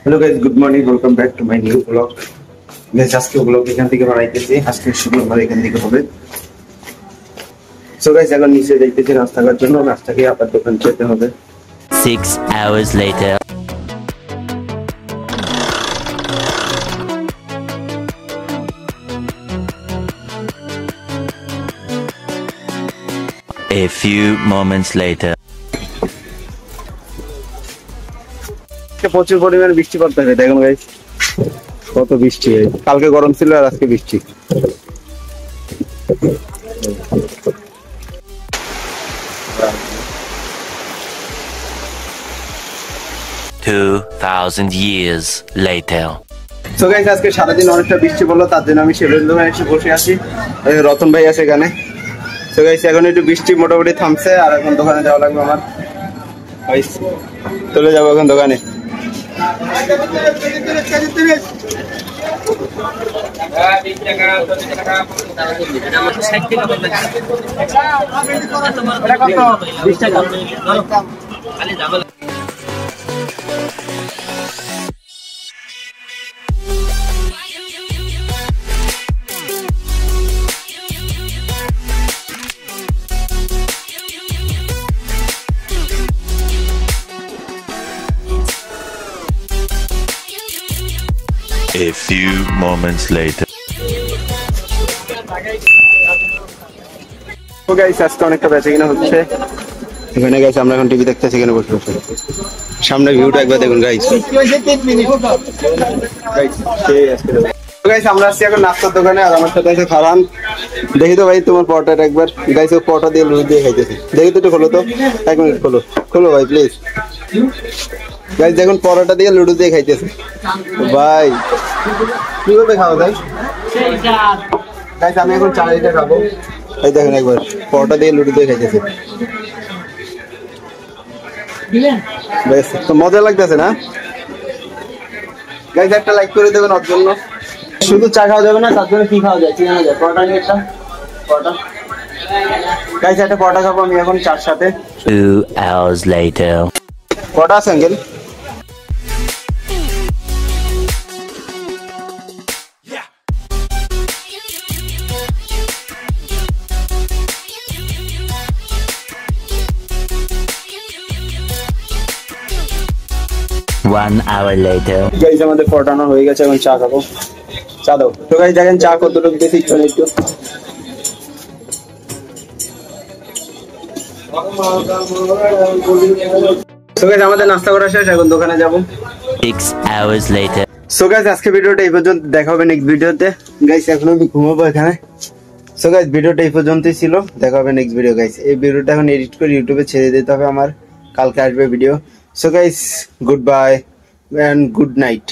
Hello guys, good morning. Welcome back to my new vlog. Guys, আজকে vlog এখান থেকে বানাইতেছি। আজকে শুক্রবার এখান থেকে হবে। So guys, এখন নিচে যাইতেছি নাস্তা করার জন্য। নাস্তা খেয়ে আবার দোকান যেতে হবে। 6 hours later. A few moments later. প্রচুর পরিমাণে বৃষ্টি পড়তেছে দেখুন গাইস, কত বৃষ্টি। কালকে গরম ছিল আর আজকে বৃষ্টি। 2000 years later. সো গাইস, আজকে সারাদিন অনেকটা বৃষ্টি পড়লো, তার জন্য আমি সেভেন দোকানে এসে বসে আছি। রতন ভাই আছে এখানে। সো গাইস, এখন একটু বৃষ্টি মোটামুটি থামছে, আর এখন দোকানে যাওয়া লাগবে আমার। গাইস, চলে যাবো এখন দোকানে। A few moments later. তো গাইস, আজকে অনেকটা বেঁচে কিনা হচ্ছে এখানে। গাইস, আমরা এখন টিভি দেখতেছি এখানে বসে বসে। সামনে ভিউটা একবার দেখুন গাইস। গাইস, আমরা আসছি এখন নাস্তার দোকানে, আর আমার সাথে আছে ফারহান। দেখি তো ভাই তোমার পরোটাটা একবার। গাইস, ও পরোটা দিয়ে লুচি দিয়ে খাইতেছে। দেখি তো একটু খোলো তো, 1 মিনিট খোলো। খোলো ভাই প্লিজ। গাইস দেখুন, পরোটা দিয়ে লুডু দিয়ে খাইতেছে ভাই। কিভাবে খাও ভাই? গাইস, আমি এখন চানাইটা খাবো। এই দেখুন একবার, পরোটা দিয়ে লুডু দিয়ে খাইতেছে। বেশ তো মজা লাগতেছে না? গাইস, একটা লাইক করে দেবেন ওর জন্য। শুধু চা খাওয়া যাবে না, তার জন্য কি খাওয়া যায়? চিনা যায় পরোটা নিয়ে একটা পরোটা। গাইস, একটা পরোটা খাবো আমি এখন চার সাথে। 2 hours later. পরোটা আছে uncle? One hour later. Guys, আমাদের পরোটানো হয়ে গেছে, এখন চা খাবো। চা দাও তো গাইস। দেখেন চা কতটুকু দিয়েছি, একটু একটু। সো গাইস, আমাদের নাস্তা করা শেষ, এখন দোকানে যাব। 6 hours later. সো গাইস, আজকে ভিডিওটা এই পর্যন্ত। দেখা হবে নেক্সট ভিডিওতে। গাইস, এখন আমি ঘুমাবো এখানে। সো গাইস, ভিডিওটা এই পর্যন্তই ছিল। দেখা হবে নেক্সট ভিডিও গাইস। এই ভিডিওটা এখন এডিট করে ইউটিউবে ছেড়ে দিতে হবে আমার। কালকে আসবে video. So guys, goodbye and good night.